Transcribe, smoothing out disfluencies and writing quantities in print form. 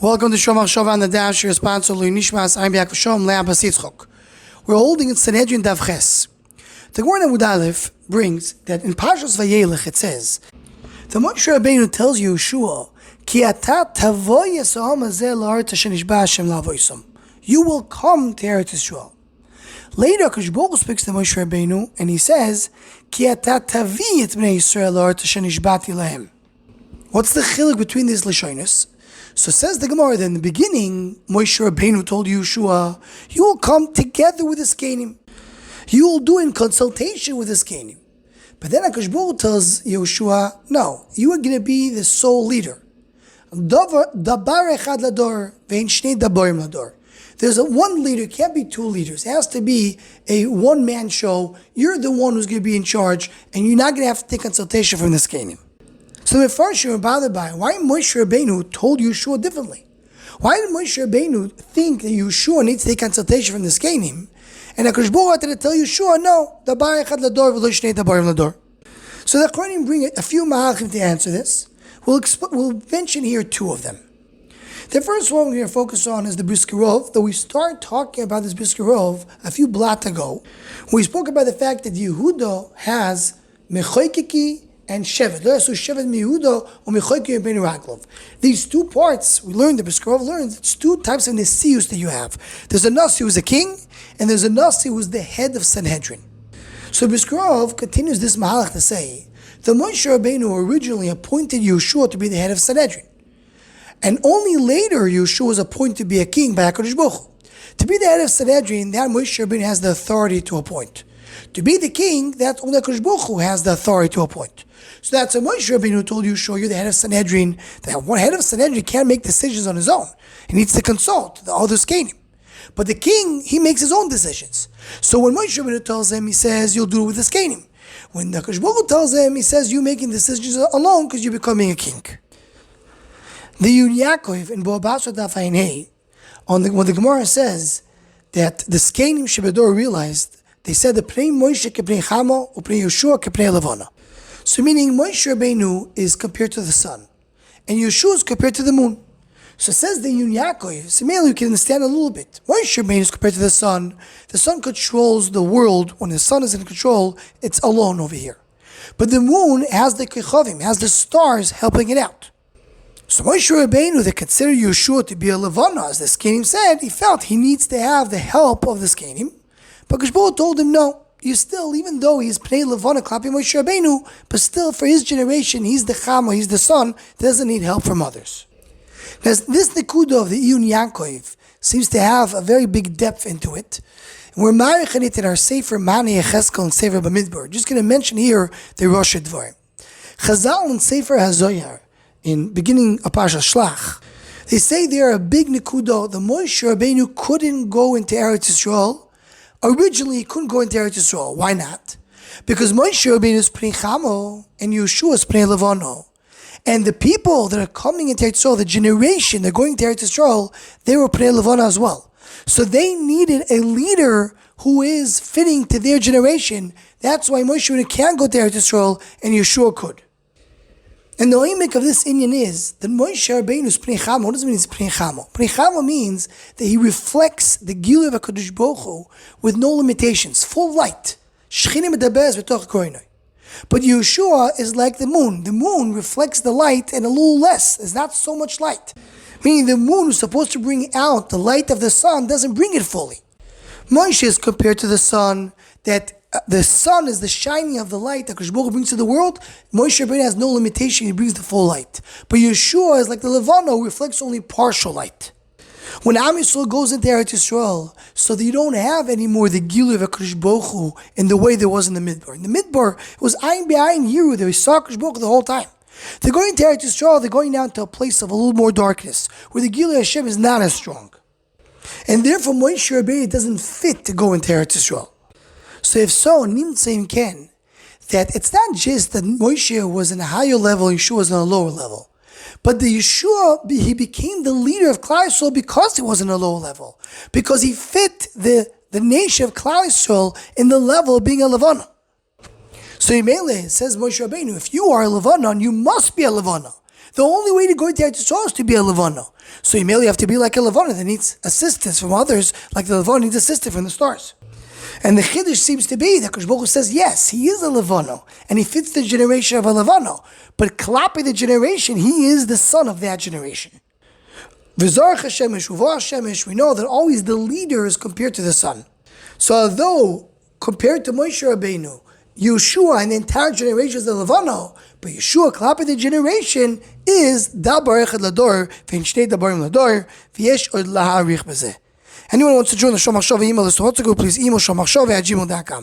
Welcome to Shomach Shova on the Dash, your sponsor, Lui Nishmas, I'm Yaakov Shom, Leah Basitzchok. We're holding in Sanhedrin Dav Ches. The Gemara Amud Aleph brings that in Parshas Vayelech it says, the Moshe Rabbeinu tells Yehoshua, Ki ata tavo yisrael hazeh la'aretz asher nishba Hashem la'avosom. You will come to Eretz Yisrael. Later, Akadosh Baruch Hu speaks to Moshe Rabbeinu, and he says, Ki ata tavi et bnei Yisrael la'aretz asher nishbati lahem. What's the chiluk between these lashonos? So says the Gemara that in the beginning, Moshe Rabbeinu told Yehoshua, you will come together with the Zekeinim. You will do in consultation with the Zekeinim. But then Akadosh Baruch Hu tells Yehoshua, no, you are going to be the sole leader. Dabar echad lador, ve'en shnei dabarim lador. There's one leader, can't be two leaders. It has to be a one-man show. You're the one who's going to be in charge, and you're not going to have to take consultation from the Zekeinim. So the first you're bothered by why Moshe Rabbeinu told Yehoshua differently. Why did Moshe Rabbeinu think that Yehoshua needs to take consultation from the Zekeinim, and Akadosh Baruch Hu wanted to tell Yehoshua, no, dabar echad lador v'lo shnei dabarim lador. So the Kohanim bring a few mahalchim to answer this. We'll mention here two of them. The first one we're going to focus on is the Brisker Rov, though we started talking about this Brisker Rov a few blot ago. We spoke about the fact that Yehuda has mechoikiki and Shevet. These two parts, we learned, the Brisker Rov learns, it's two types of Nesius that you have. There's a Nasi who's a king, and there's a Nasi who's the head of Sanhedrin. So Brisker Rov continues this mahalach to say, the Moshe Rabbeinu originally appointed Yehoshua to be the head of Sanhedrin. And only later Yehoshua was appointed to be a king by HaKadosh Baruch Hu. To be the head of Sanhedrin, that Moshe Rabbeinu has the authority to appoint. To be the king, that's only HaKadosh Baruch Hu has the authority to appoint. So that's a Moshe Rabbeinu who told Yehoshua, you're the head of Sanhedrin. That one head of Sanhedrin can't make decisions on his own. He needs to consult the other Zekeinim. But the king, he makes his own decisions. So when Moshe Rabbeinu tells him, he says, you'll do it with the Zekeinim. When the HaKadosh Baruch Hu tells him, he says, you're making decisions alone because you're becoming a king. The Yud Yaakov in Bo Basra Daf Ayin Hey, when the Gemara says that the Zekeinim Shebedor realized, they said the Pnei Moshe kepnei Chamo, u'pnei Yehoshua kepnei Levana. So meaning Moshe Rabbeinu is compared to the sun, and Yehoshua is compared to the moon. So it says the Yud Yaakov, so maybe you can understand a little bit. Moshe Rabbeinu is compared to the sun. The sun controls the world. When the sun is in control, it's alone over here. But the moon has the Kechavim, has the stars helping it out. So Moshe Rabbeinu, they consider Yehoshua to be a Levana, as the Zekeinim said, he felt he needs to have the help of the Zekeinim. But Akadosh Baruch Hu told him, no, you still, even though he's Pnei Levana, Klapi Moshe Rabbeinu, but still for his generation, he's the Chama, he's the son, doesn't need help from others. Now, this Nekuda of the Yud Yaakov seems to have a very big depth into it. And we're marichin it in our Sefer Mani Yecheskel and Sefer Bamidbar. Just going to mention here the Rosh Dvarim. Chazal and Sefer HaZoyar, in beginning of Parashat Shlach, they say there a big Nekuda, the Moshe Rabbeinu couldn't go into Eretz Yisrael. Originally, he couldn't go into Eretz Yisrael. Why not? Because Moshe Rabbeinu is Pnei Chamo and Yehoshua is Pnei Levano. And the people that are coming into Eretz Yisrael, the generation that are going to Eretz Yisrael, they were Pnei Levana as well. So they needed a leader who is fitting to their generation. That's why Moshe Rabbeinu can't go to Eretz Yisrael and Yehoshua could. And the oimik of this inyan is that Moshe Rabbeinu is Pnei Chamo. What does it mean it's Pnei Chamo? Pnei Chamo means that he reflects the Gilui of HaKadosh Baruch Hu with no limitations, full light. Shchinim medabez v'toch koinoi. But Yehoshua is like the moon. The moon reflects the light and a little less. There's not so much light. Meaning the moon who's supposed to bring out the light of the sun doesn't bring it fully. Moshe is compared to the sun, that the sun is the shining of the light that HaKadosh Baruch Hu brings to the world. Moshe Rabbeinu has no limitation, he brings the full light. But Yehoshua is like the Levana, who reflects only partial light. When Am Yisrael goes into Eretz Yisrael, so that you don't have anymore the Gilui of HaKadosh Baruch Hu in the way there was in the Midbar. In the Midbar, it was Ayin B'Ayin Yiru, they saw HaKadosh Baruch Hu the whole time. They're going to Eretz Yisrael, they're going down to a place of a little more darkness, where the Gilui Hashem is not as strong. And therefore Moshe Rabbeinu doesn't fit to go into Eretz Yisrael. So if so, Nimtzeim Ken, that it's not just that Moshe was in a higher level, Yeshua was on a lower level. But the Yeshua, he became the leader of Klal Yisrael because he was in a lower level. Because he fit the nation of Klal Yisrael in the level of being a Levana. So Yimele says Moshe Rabbeinu, if you are a Levanon, you must be a Levana. The only way to go into Eretz Yisrael is to be a Levano. So you merely have to be like a Levano that needs assistance from others, like the Levano needs assistance from the stars. And the Chiddush seems to be that Kosh Baruch Hu says, yes, he is a Levano, and he fits the generation of a Levano. But Klapi the generation, he is the son of that generation. V'zarach HaShemesh, Uvah HaShemesh, we know that always the leader is compared to the son. So although, compared to Moshe Rabbeinu, Yehoshua and the entire generation is the Levano, but Yehoshua, Klapi the generation, is Dabar Echad Lador, V'in Shnei Dabarim Lador, V'yesh Od Laharich B'zeh. Anyone who wants to join the Shomachshava email list, who wants to go, please email shomachshava@gmail.com.